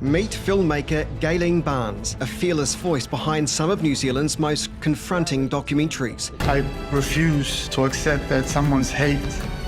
Meet filmmaker Gayleen Barnes, a fearless voice behind some of New Zealand's most confronting documentaries. I refuse to accept that someone's hate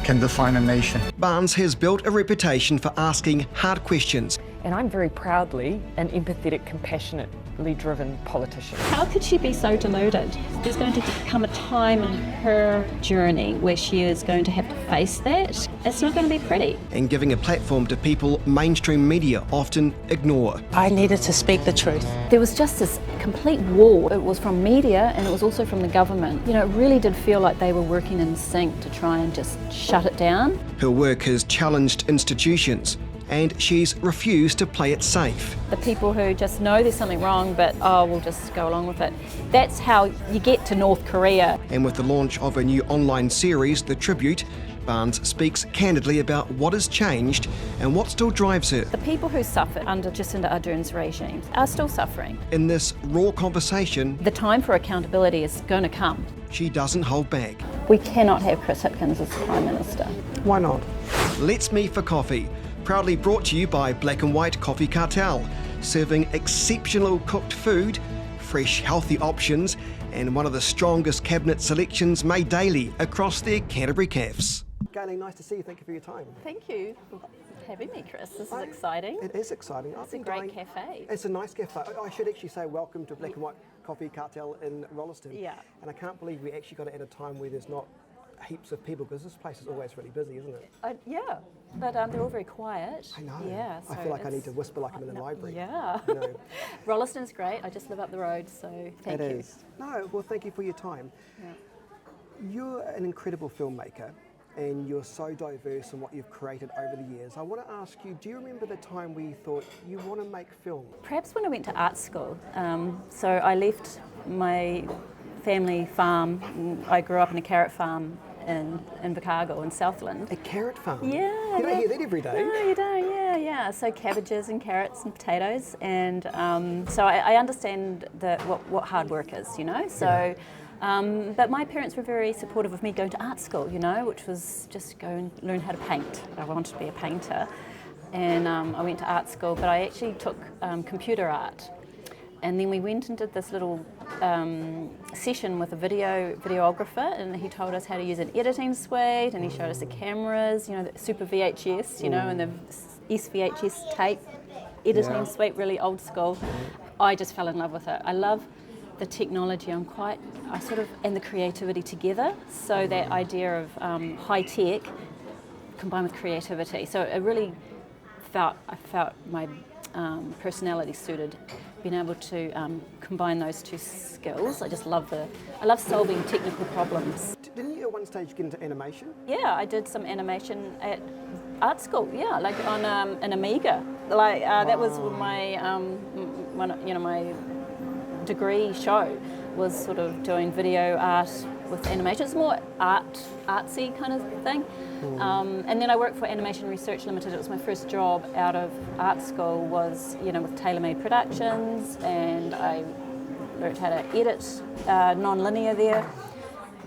can define a nation. Barnes has built a reputation for asking hard questions. And I'm very proudly an empathetic, compassionately driven politician. How could she be so deluded? There's going to come a time in her journey where she is going to have to face that. It's not going to be pretty. And giving a platform to people mainstream media often ignore. I needed to speak the truth. There was just this complete wall. It was from media and it was also from the government. You know, it really did feel like they were working in sync to try and just shut it down. Her work has challenged institutions, and she's refused to play it safe. The people who just know there's something wrong, but we'll just go along with it. That's how you get to North Korea. And with the launch of a new online series, The Tribute, Barnes speaks candidly about what has changed and what still drives her. The people who suffered under Jacinda Ardern's regime are still suffering. In this raw conversation, the time for accountability is going to come. She doesn't hold back. We cannot have Chris Hipkins as Prime Minister. Why not? Let's Meet for Coffee, proudly brought to you by Black and White Coffee Cartel, serving exceptional cooked food, fresh healthy options, and one of the strongest cabinet selections made daily across their Canterbury cafes. Gayleen, nice to see you. Thank you for your time. Thank you for having me, Chris. This is exciting. It is exciting. It's a great cafe. It's a nice cafe. I should actually say welcome to Black and White Coffee Cartel in Rolleston. Yeah. And I can't believe we actually got it at a time where there's not heaps of people, because this place is always really busy, isn't it? Yeah, but they're all very quiet. I know. Yeah, so I feel like I need to whisper like I'm in a library. Yeah. You know. Rolleston's great. I just live up the road, so thank you. It is. No, well, thank you for your time. Yeah. You're an incredible filmmaker, and you're so diverse in what you've created over the years. I want to ask you, do you remember the time where you thought you want to make film? Perhaps when I went to art school. So I left my family farm. I grew up in a carrot farm in Invercargill in Southland. A carrot farm? Yeah. You don't hear that every day. No, you don't, yeah. So cabbages and carrots and potatoes, and so I understand what hard work is, you know. So, but my parents were very supportive of me going to art school, you know, which was just go and learn how to paint. I wanted to be a painter, and I went to art school, but I actually took computer art. And then we went and did this little session with a videographer, and he told us how to use an editing suite, and he showed us the cameras, you know, the Super VHS, you know, and the SVHS tape editing suite, really old school. I just fell in love with it. I love the technology. And the creativity together. So that idea of high tech combined with creativity. So it really I felt my personality suited being able to combine those two skills. I love solving technical problems. Didn't you at one stage get into animation? Yeah, I did some animation at art school. Yeah, like on an Amiga. Like that was my my degree show was sort of doing video art with animation. It's more artsy kind of thing. And then I worked for Animation Research Limited. It was my first job out of art school, was, you know, with Tailor-Made Productions, and I learned how to edit non-linear there.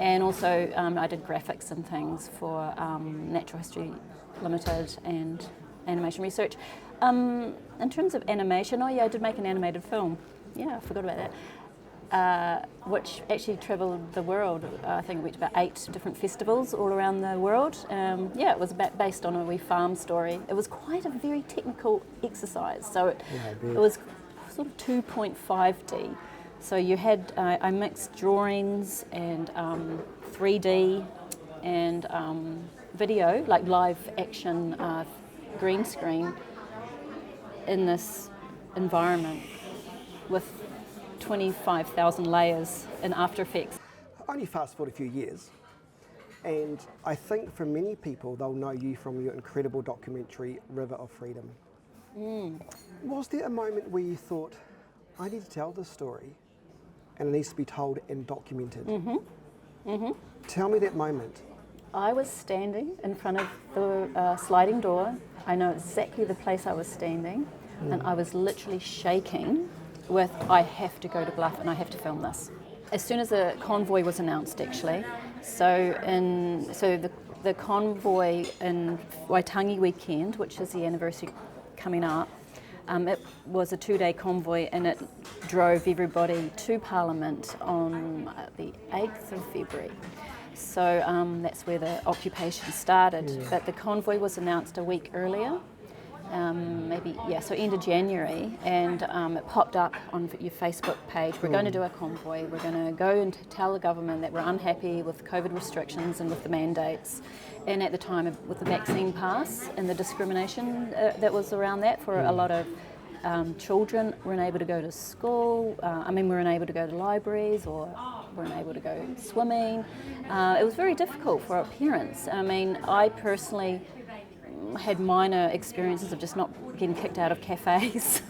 And also I did graphics and things for Natural History Limited and Animation Research. In terms of animation, I did make an animated film. Yeah, I forgot about that. Which actually travelled the world. I think we went to about 8 different festivals all around the world. It was based on a wee farm story. It was quite a very technical exercise. So it was sort of 2.5D. So you had, I mixed drawings and 3D and video, like live action green screen in this environment with 25,000 layers in After Effects. Only fast forward a few years, and I think for many people they'll know you from your incredible documentary River of Freedom. Was there a moment where you thought, I need to tell this story and it needs to be told and documented? Tell me that moment. I was standing in front of the sliding door. I know exactly the place I was standing, and I was literally shaking with, I have to go to Bluff and I have to film this. As soon as the convoy was announced, actually, so the convoy in Waitangi weekend, which is the anniversary coming up, It was a 2-day convoy and it drove everybody to Parliament on the 8th of February. So that's where the occupation started. But the convoy was announced a week earlier, so end of January, and it popped up on your Facebook page. We're going to do a convoy. We're going to go and tell the government that we're unhappy with COVID restrictions and with the mandates, and at the time with the vaccine pass and the discrimination that was around that for a lot of children weren't able to go to school. Weren't able to go to libraries or weren't able to go swimming. It was very difficult for our parents. I personally had minor experiences of just not getting kicked out of cafes.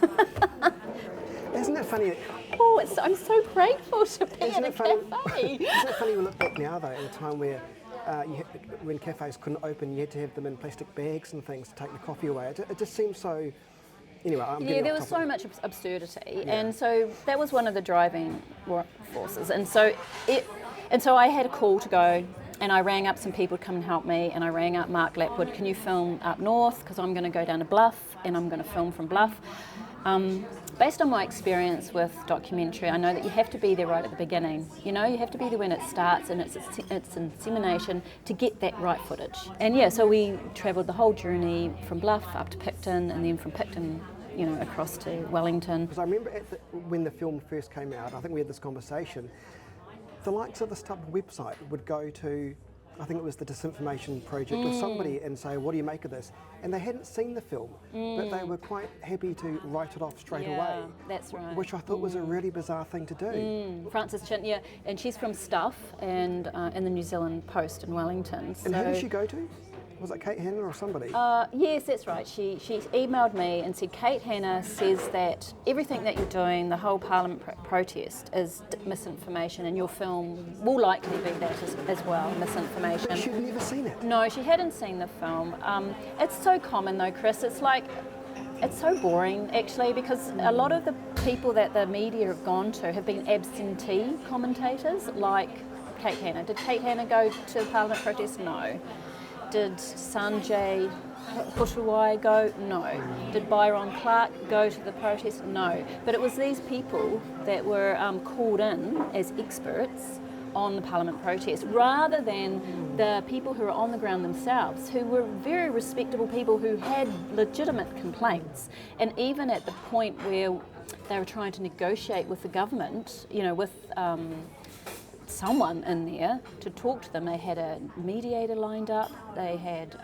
Isn't that funny? Oh, I'm so grateful to be in a cafe. Isn't it funny we look back now though at a time where when cafes couldn't open, you had to have them in plastic bags and things to take the coffee away. It just seems so. Anyway, there was so much absurdity, and so that was one of the driving forces. And so I had a call to go, and I rang up some people to come and help me, and I rang up Mark Lapwood, can you film up north, because I'm going to go down to Bluff, and I'm going to film from Bluff. Based on my experience with documentary, I know that you have to be there right at the beginning. You have to be there when it starts and it's insemination to get that right footage. And so we travelled the whole journey from Bluff up to Picton, and then from Picton, across to Wellington. Because I remember when the film first came out, I think we had this conversation, the likes of the Stub website would go to, I think it was the Disinformation Project or somebody, and say, what do you make of this? And they hadn't seen the film, but they were quite happy to write it off straight away. That's right. Which I thought was a really bizarre thing to do. Frances Chin, and she's from Stuff and in the New Zealand Post in Wellington. And who did she go to? Was it Kate Hanna or somebody? Yes, that's right. She emailed me and said, Kate Hanna says that everything that you're doing, the whole Parliament protest, is misinformation, and your film will likely be that as well, misinformation. But she'd never seen it. No, she hadn't seen the film. It's so common though, Chris. It's so boring actually, because a lot of the people that the media have gone to have been absentee commentators, like Kate Hanna. Did Kate Hanna go to the Parliament protest? No. Did Sanjay Putuwai go? No. Did Byron Clark go to the protest? No. But it was these people that were called in as experts on the Parliament protest, rather than the people who are on the ground themselves, who were very respectable people who had legitimate complaints. And even at the point where they were trying to negotiate with the government, with someone in there to talk to them. They had a mediator lined up, they had,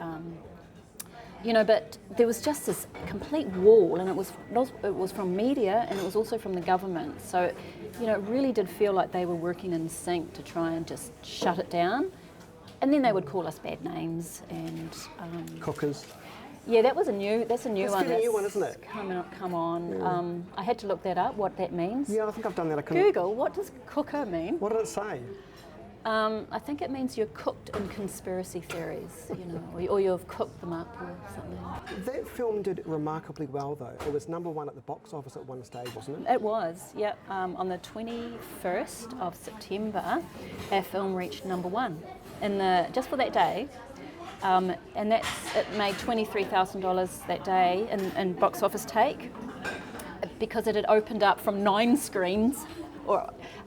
but there was just this complete wall, and it was from media and it was also from the government. So, it really did feel like they were working in sync to try and just shut it down. And then they would call us bad names and... Cookers. Yeah, that's a new one. That's a new one, isn't it? Come on. I had to look that up, what that means. Yeah, I think I've done that. Google, what does cooker mean? What did it say? I think it means you're cooked in conspiracy theories, or you've cooked them up or something. That film did remarkably well though. It was #1 at the box office at one stage, wasn't it? It was, yep. On the 21st of September, our film reached #1 just for that day. And it made $23,000 that day in box office take, because it had opened up from 9 screens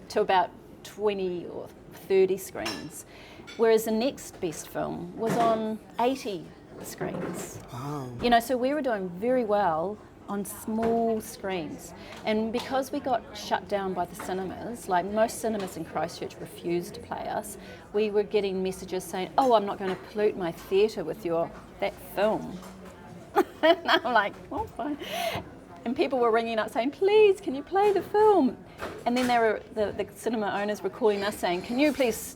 to about 20 or 30 screens, whereas the next best film was on 80 screens. Wow. So we were doing very well on small screens, and because we got shut down by the cinemas, like most cinemas in Christchurch refused to play us, we were getting messages saying, oh, I'm not going to pollute my theatre with that film. And I'm like, well, fine. And people were ringing up saying, please, can you play the film? And then the cinema owners were calling us saying, can you please,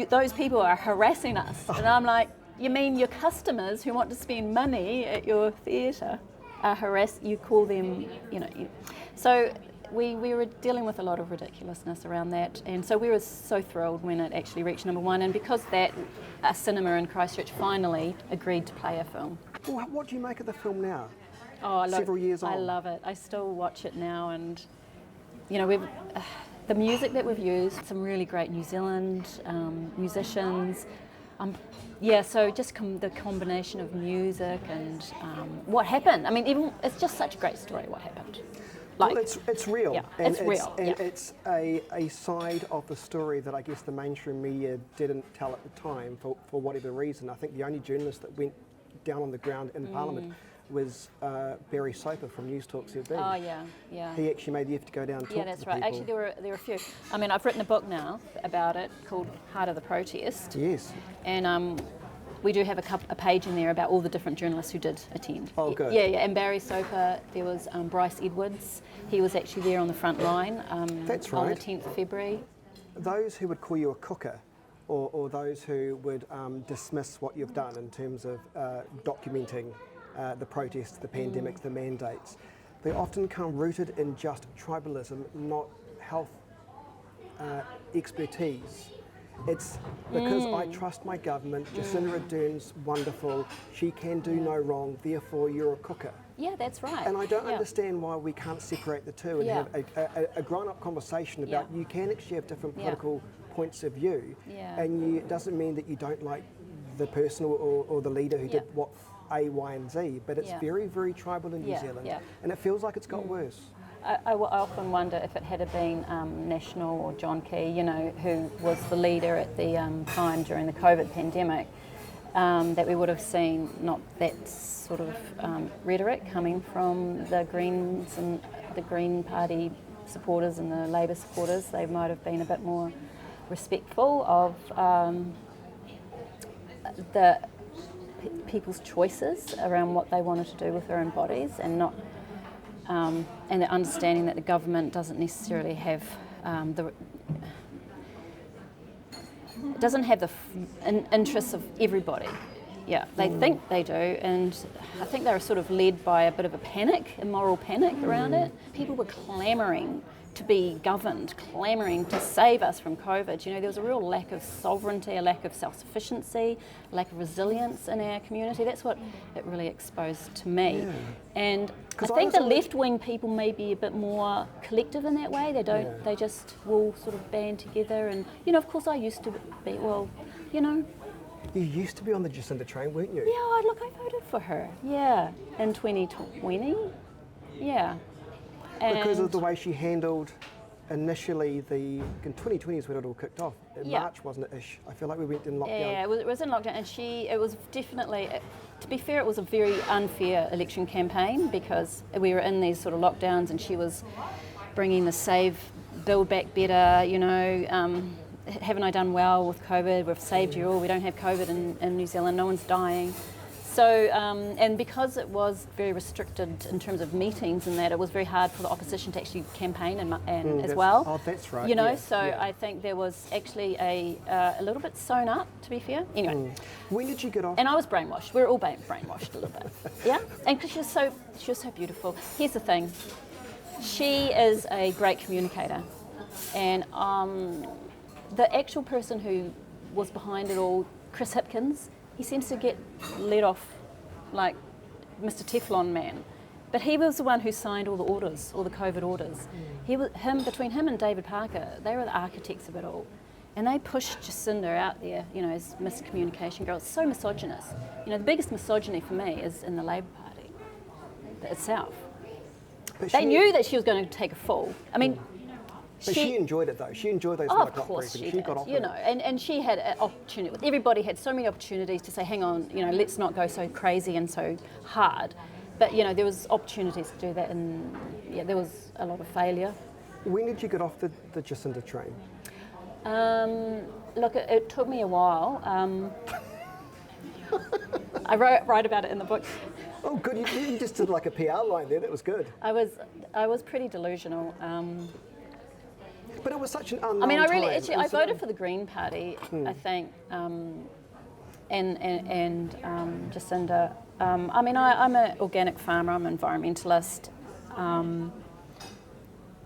those people are harassing us. And I'm like, you mean your customers who want to spend money at your theatre are harassed? You call them, So we were dealing with a lot of ridiculousness around that. And so we were so thrilled when it actually reached #1. And because that, a cinema in Christchurch finally agreed to play a film. Well, what do you make of the film now? Oh, several years on. I love it. I still watch it now, and we've the music that we've used, some really great New Zealand musicians. Yeah, so just the combination of music and what happened. I mean, even it's just such a great story. What happened? Like, Well, it's real. Yeah, and it's real. And Yeah. it's a side of the story that I guess the mainstream media didn't tell at the time for whatever reason. I think the only journalist that went down on the ground in Parliament was Barry Soper from News Talk ZB. Oh yeah. He actually made the effort to go down and talk Yeah, to that's the right. people. Actually, there were a few. I mean, I've written a book now about it called Heart of the Protest. Yes. And we do have a page in there about all the different journalists who did attend. Oh, good. Yeah. And Barry Soper, there was Bryce Edwards. He was actually there on the front line. That's On the right. 10th of February. Those who would call you a cooker, or those who would dismiss what you've done in terms of documenting the protests, the pandemic, the mandates, they often come rooted in just tribalism, not health expertise. It's because I trust my government, Jacinda Ardern's wonderful, she can do no wrong, therefore you're a cooker. Yeah, that's right. And I don't Yeah. understand why we can't separate the two and Yeah. have a grown-up conversation about Yeah. you can actually have different Yeah. political points of view, Yeah. and it doesn't mean that you don't like the person or the leader who Yeah. did what A, Y, and Z, but it's Yeah. very, very tribal in New Yeah, Zealand, yeah. and it feels like it's got worse. I often wonder if it had been National or John Key, who was the leader at the time during the COVID pandemic, that we would have seen not that sort of rhetoric coming from the Greens and the Green Party supporters and the Labour supporters. They might have been a bit more respectful of the people's choices around what they wanted to do with their own bodies, and not and the understanding that the government doesn't necessarily have interests of everybody. Yeah, they think they do, and I think they were sort of led by a bit of a moral panic around it. People were clamouring to be governed, clamouring to save us from COVID. There was a real lack of sovereignty, a lack of self-sufficiency, a lack of resilience in our community. That's what it really exposed to me. Yeah. And I 'Cause I think was the always- left-wing people may be a bit more collective in that way. They don't. Yeah. They just will sort of band together. And of course, I used to be. Well, You used to be on the Jacinda train, weren't you? yeah. Look, I voted for her. Yeah, in 2020. Yeah. Because of And- the way she handled initially in 2020 is when it all kicked off. In Yeah. March, wasn't it, ish? I feel like we went in lockdown. Yeah, it was in lockdown, and it was definitely, to be fair, it was a very unfair election campaign because we were in these sort of lockdowns, and she was bringing the Save, Build Back Better, haven't I done well with COVID? We've saved you all, we don't have COVID in New Zealand, no one's dying. So, and because it was very restricted in terms of meetings and that, it was very hard for the opposition to actually campaign and as well. Oh, that's right. So yeah. I think there was actually a little bit sewn up, to be fair. Anyway, When did you get off? and I was brainwashed. We were all brainwashed a little bit. Yeah, and because she was so beautiful. Here's the thing, she is a great communicator, and the actual person who was behind it all, Chris Hipkins, he seems to get let off like Mr. Teflon Man. But he was the one who signed all the orders, all the COVID orders. Between him and David Parker, they were the architects of it all. And they pushed Jacinda out there, as miscommunication girl. It's so misogynist. The biggest misogyny for me is in the Labour Party itself. But They knew that she was going to take a fall. I mean, But she enjoyed it though. She enjoyed those of World Cup course briefings. she She did, got off you it. know, and she had an opportunity. Everybody had so many opportunities to say, hang on, let's not go so crazy and so hard. But, there was opportunities to do that, and there was a lot of failure. When did you get off the Jacinda train? Look, it took me a while. I write about it in the book. Oh, good. You just did like a PR line there. That was good. I was pretty delusional. But it was such an unknown I mean, time. I voted for the Green Party, I think, and Jacinda. I mean, I'm an organic farmer. I'm an environmentalist.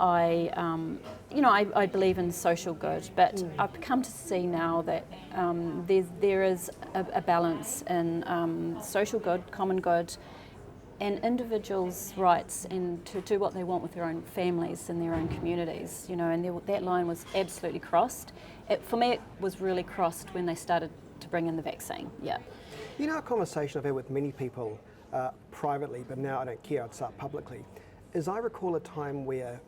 I believe in social good, but I've come to see now that there is a balance in social good, common good, and individuals' rights, and to do what they want with their own families and their own communities. And that line was absolutely crossed. For me, it was really crossed when they started to bring in the vaccine. Yeah. You know, a conversation I've had with many people privately, but now I don't care, I'd start publicly, is I recall a time where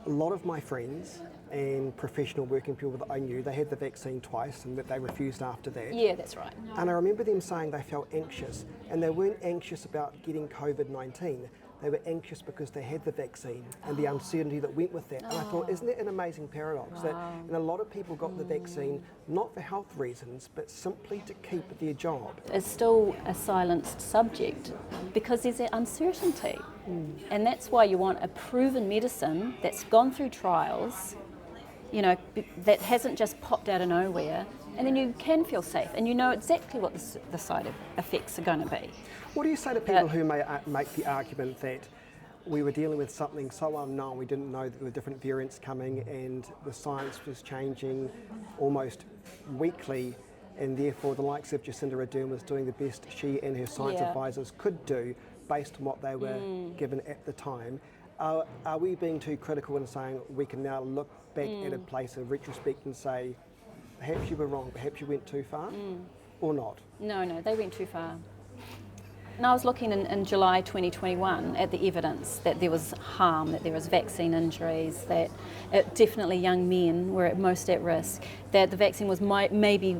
a lot of my friends and professional working people that I knew, they had the vaccine twice and that they refused after that. Yeah, that's right. And I remember them saying they felt anxious, and they weren't anxious about getting COVID-19. They were anxious because they had the vaccine and the uncertainty that went with that. And I thought, isn't it an amazing paradox that and a lot of people got the vaccine not for health reasons, but simply to keep their job? It's still a silenced subject because there's that uncertainty. And that's why you want a proven medicine that's gone through trials, you know, that hasn't just popped out of nowhere, and then you can feel safe and you know exactly what the side effects are going to be. What do you say to people who may make the argument that we were dealing with something so unknown, we didn't know that there were different variants coming and the science was changing almost weekly, and therefore the likes of Jacinda Ardern was doing the best she and her science advisors could do based on what they were given at the time? Are we being too critical in saying we can now look back at a place of retrospect and say, perhaps you were wrong, perhaps you went too far, or not? No, they went too far. And I was looking in July 2021 at the evidence that there was harm, that there was vaccine injuries, that definitely young men were most at risk, that the vaccine was maybe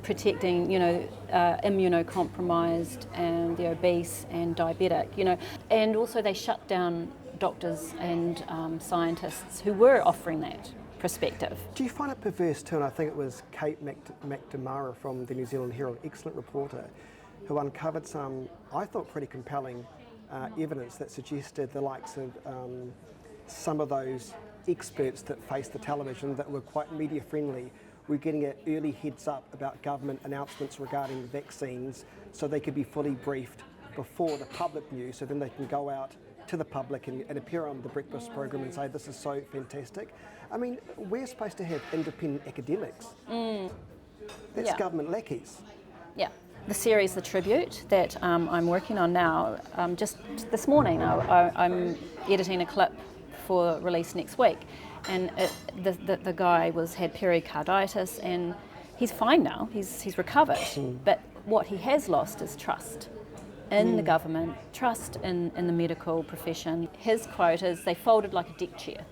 protecting, you know, immunocompromised and the obese and diabetic, you know, and also they shut down doctors and scientists who were offering that perspective. Do you find it perverse too? And I think it was Kate McNamara from the New Zealand Herald, excellent reporter, who uncovered some, I thought, pretty compelling evidence that suggested the likes of some of those experts that faced the television that were quite media friendly were getting an early heads up about government announcements regarding vaccines so they could be fully briefed before the public knew, so then they can go out to the public and appear on the breakfast program and say this is so fantastic. I mean, we're supposed to have independent academics. That's government lackeys. Yeah. The series, The Tribute, that I'm working on now, just this morning I'm editing a clip for release next week, and the guy had pericarditis and he's fine now, he's recovered, but what he has lost is trust in the government, trust in the medical profession. His quote is, they folded like a deck chair.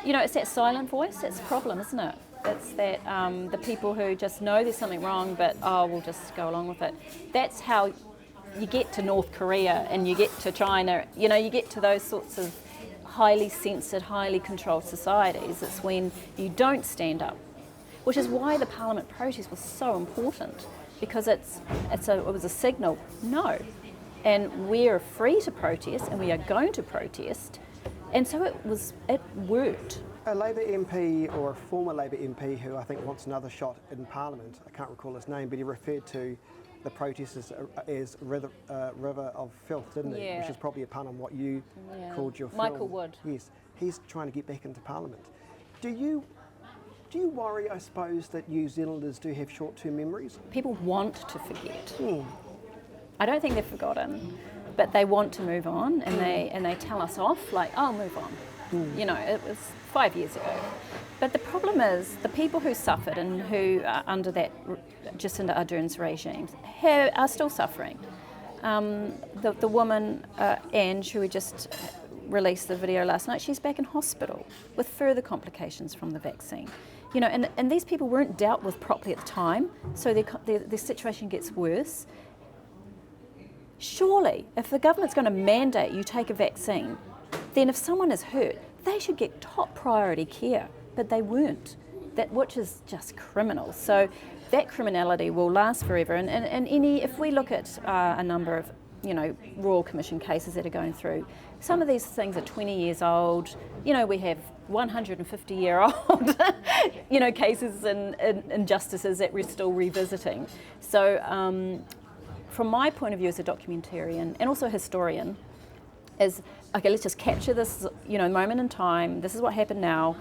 You know, it's that silent voice, that's the problem, isn't it? It's that the people who just know there's something wrong, but we'll just go along with it. That's how you get to North Korea and you get to China. You know, you get to those sorts of highly censored, highly controlled societies. It's when you don't stand up, which is why the Parliament protest was so important, because it was a signal, no. And we're free to protest and we are going to protest. And so it worked. A Labour MP, or a former Labour MP, who I think wants another shot in Parliament, I can't recall his name, but he referred to the protesters as river of filth, didn't he? Yeah. Which is probably a pun on what you called your film. Michael Wood. Yes, he's trying to get back into Parliament. Do you worry, I suppose, that New Zealanders do have short-term memories? People want to forget. I don't think they've forgotten, but they want to move on, and they tell us off like, "Oh, move on." You know, it was 5 years ago. But the problem is the people who suffered and who are under that Jacinda Ardern's regime are still suffering. The woman, Ange, who had just released the video last night, she's back in hospital with further complications from the vaccine. You know, and these people weren't dealt with properly at the time, so their situation gets worse. Surely, if the government's going to mandate you take a vaccine, then if someone is hurt, they should get top priority care, but they weren't, which is just criminal. So that criminality will last forever, and if we look at a number of, you know, Royal Commission cases that are going through, some of these things are 20 years old. You know, we have 150-year-old you know, cases and injustices that we're still revisiting. So from my point of view as a documentarian and also a historian, is, okay, let's just capture this, you know, moment in time. This is what happened now.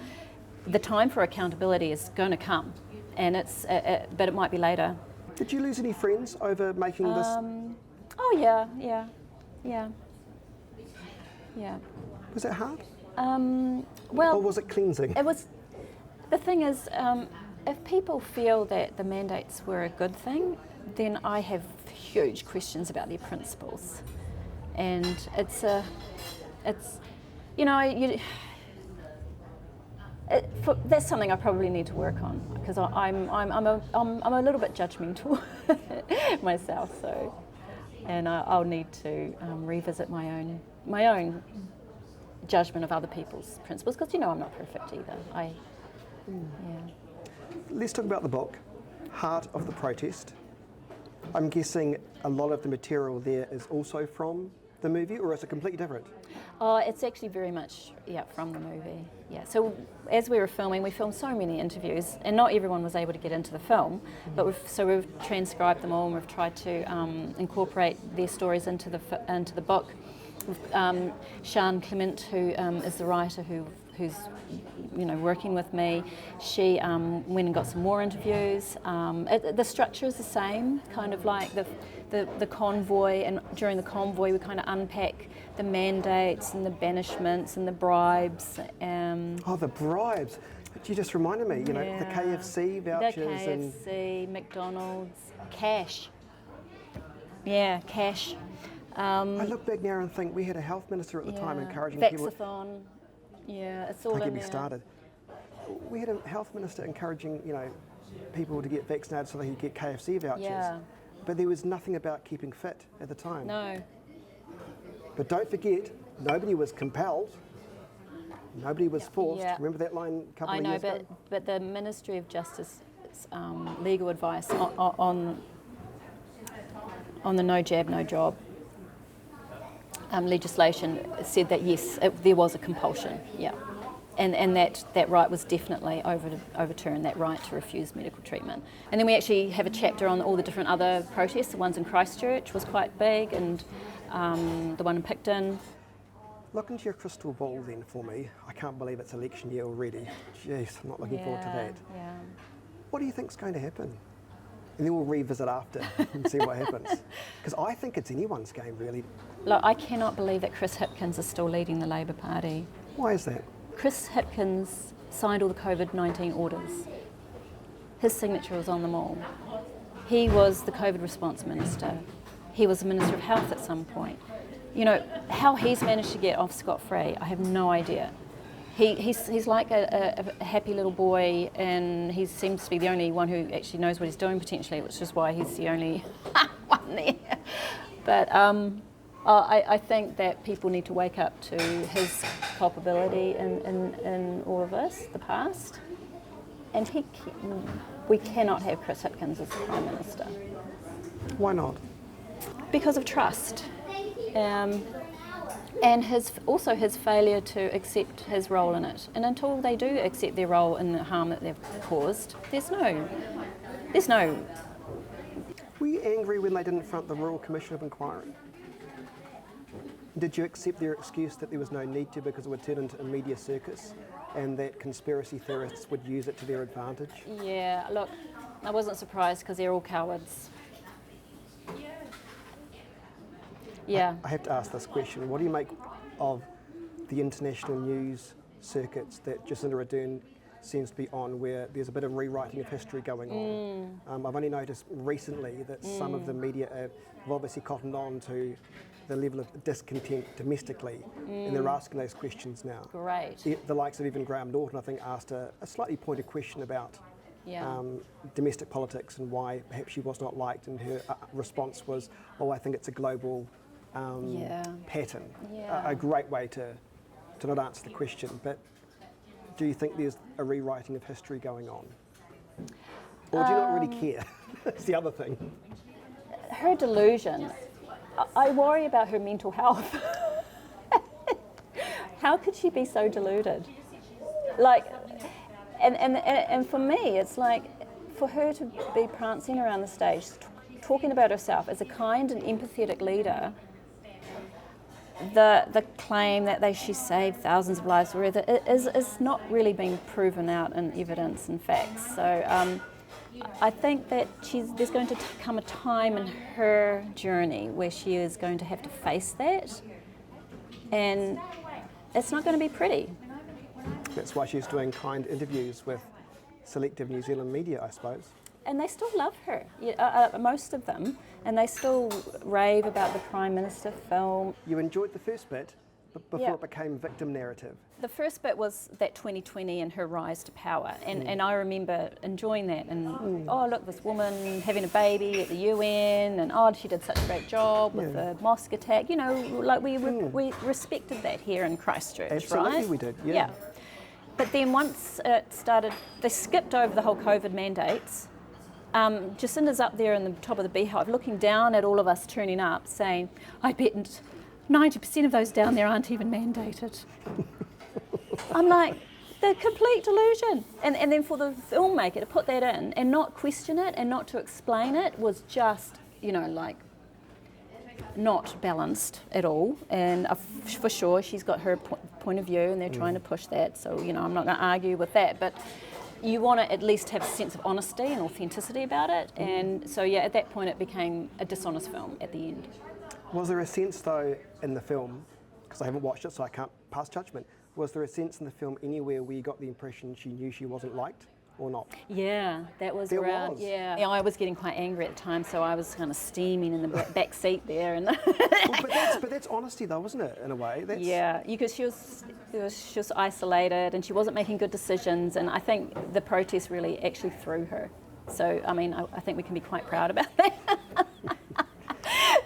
The time for accountability is going to come, and but it might be later. Did you lose any friends over making this? Oh yeah. Was it hard? Well, or was it cleansing? it was. The thing is, if people feel that the mandates were a good thing, then I have huge questions about their principles. And that's something I probably need to work on, because I'm a little bit judgmental myself. So, and I'll need to revisit my own judgment of other people's principles, because I'm not perfect either. Let's talk about the book, Heart of the Protest. I'm guessing a lot of the material there is also from the movie, or is it completely different? Oh, it's actually very much from the movie. Yeah. So as we were filming, we filmed so many interviews, and not everyone was able to get into the film. But we've transcribed them all, and we've tried to incorporate their stories into the book. Sian Clement, who is the writer who's working with me, she went and got some more interviews. The structure is the same, kind of like the convoy, and during the convoy we kind of unpack the mandates and the banishments and the bribes. The bribes! You just reminded me, the KFC vouchers. The KFC, McDonald's, cash. Yeah, cash. I look back now and think we had a health minister at the time encouraging people. Vaxathon. Yeah, it's all Don't in get me there. started. We had a health minister encouraging, people to get vaccinated so they could get KFC vouchers. Yeah. But there was nothing about keeping fit at the time. No. But don't forget, nobody was compelled. Nobody was forced. Yeah. Remember that line a couple of years ago? But the Ministry of Justice's legal advice on the no jab, no job legislation said that yes, there was a compulsion. Yeah. And that right was definitely overturned, that right to refuse medical treatment. And then we actually have a chapter on all the different other protests. The ones in Christchurch was quite big, and the one in Picton. Look into your crystal ball then for me. I can't believe it's election year already. Jeez, I'm not looking forward to that. Yeah. What do you think's going to happen? And then we'll revisit after and see what happens. Because I think it's anyone's game, really. Look, I cannot believe that Chris Hipkins is still leading the Labour Party. Why is that? Chris Hipkins signed all the COVID-19 orders. His signature was on them all. He was the COVID response minister. He was the Minister of Health at some point. How he's managed to get off scot-free, I have no idea. He's like a happy little boy, and he seems to be the only one who actually knows what he's doing potentially, which is why he's the only one there. But I think that people need to wake up to his culpability in all of this, the past. And we cannot have Chris Hipkins as Prime Minister. Why not? Because of trust. And his failure to accept his role in it. And until they do accept their role in the harm that they've caused, there's no. Were you angry when they didn't front the Royal Commission of Inquiry? Did you accept their excuse that there was no need to because it would turn into a media circus and that conspiracy theorists would use it to their advantage? Yeah, look, I wasn't surprised because they're all cowards. Yeah. I have to ask this question. What do you make of the international news circuits that Jacinda Ardern seems to be on, where there's a bit of rewriting of history going on? I've only noticed recently that some of the media have obviously cottoned on to the level of discontent domestically, and they're asking those questions now. Great. The likes of even Graham Norton, I think, asked a slightly pointed question about domestic politics and why perhaps she was not liked, and her response was, I think it's a global pattern. A great way to not answer the question. But do you think there's a rewriting of history going on? Or do you not really care? That's the other thing. Her delusion, I worry about her mental health. How could she be so deluded? And for me, it's like, for her to be prancing around the stage, talking about herself as a kind and empathetic leader, the claim that she saved thousands of lives is not really being proven out in evidence and facts. So I think that there's going to come a time in her journey where she is going to have to face that, and it's not going to be pretty. That's why she's doing kind interviews with selective New Zealand media, I suppose. And they still love her, yeah, most of them, and they still rave about the Prime Minister film. You enjoyed the first bit, but before Yeah. it became victim narrative. The first bit was that 2020 and her rise to power, and I remember enjoying that. And oh, look, this woman having a baby at the UN, and oh, she did such a great job with the mosque attack. You know, like we respected that here in Christchurch, Absolutely, right? we did. Yeah. But then once it started, they skipped over the whole COVID mandates. Jacinda's up there in the top of the beehive, looking down at all of us turning up, saying, "I bet 90% of those down there aren't even mandated." I'm like, the complete delusion. And then for the filmmaker to put that in and not question it and not to explain it was just, you know, like not balanced at all. And for sure, she's got her point of view and they're trying to push that. So, you know, I'm not going to argue with that. But you want to at least have a sense of honesty and authenticity about it. And so, yeah, at that point, it became a dishonest film at the end. Was there a sense, though, in the film, because I haven't watched it so I can't pass judgment, was there a sense in the film anywhere where you got the impression she knew she wasn't liked or not? Yeah, that was There around. was. Yeah, I was getting quite angry at the time, so I was kind of steaming in the back seat there. And Well, but that's honesty, though, isn't it, in a way? That's, yeah, because she was isolated and she wasn't making good decisions, and I think the protest really actually threw her. So, I mean, I think we can be quite proud about that.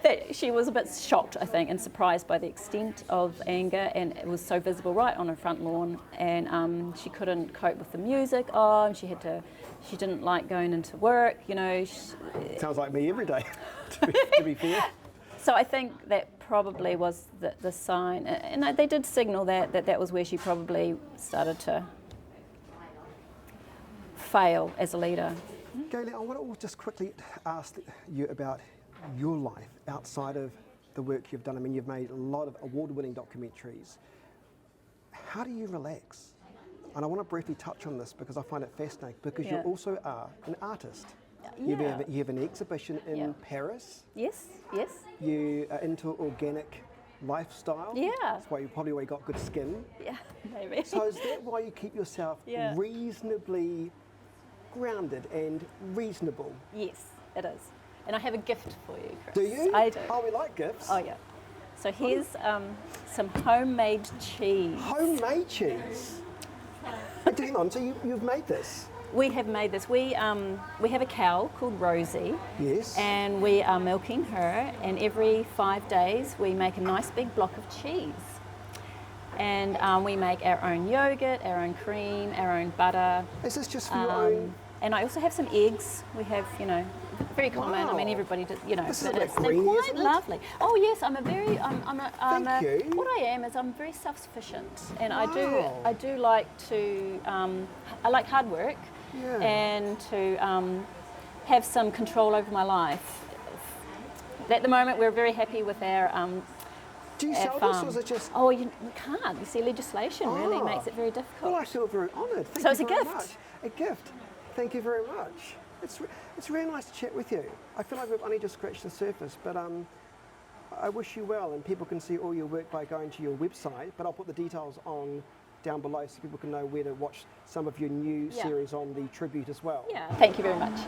That she was a bit shocked, I think, and surprised by the extent of anger, and it was so visible right on her front lawn. And she couldn't cope with the music on. She didn't like going into work. You know. Sounds like me every day, to be fair. So I think that probably was the sign, and they did signal that was where she probably started to fail as a leader. Gayle, I want to just quickly ask you about your life outside of the work you've done. I mean, you've made a lot of award-winning documentaries. How do you relax? And I want to briefly touch on this because I find it fascinating, because you also are an artist. You have an exhibition in Paris. Yes. You are into organic lifestyle. Yeah. That's why you got good skin. Yeah, maybe. So is that why you keep yourself reasonably grounded and reasonable? Yes, it is. And I have a gift for you, Chris. Do you? I do. Oh, we like gifts. Oh, yeah. So here's some homemade cheese. Homemade cheese? But hang on, so you've made this? We have made this. We have a cow called Rosie. Yes. And we are milking her, and every 5 days we make a nice big block of cheese. And we make our own yogurt, our own cream, our own butter. Is this just for your own? And I also have some eggs. We have, you know, very common. I mean, Wow. everybody, you know, This is but a bit it's, they're greeny, quite isn't it? lovely. Oh yes, I'm Thank you. What I am is I'm very self-sufficient, and Wow. I do like to I like hard work, Yeah. and to have some control over my life. At the moment, we're very happy with our Do you our sell farm. this, or is it just? Oh, we can't. You see, legislation really Ah. makes it very difficult. Well, I feel very honoured. Thank So you it's a very gift. much. A gift. Thank you very much. It's really nice to chat with you. I feel like we've only just scratched the surface, but I wish you well, and people can see all your work by going to your website. But I'll put the details on down below so people can know where to watch some of your new series on the Tribute as well. Yeah. Thank you very much.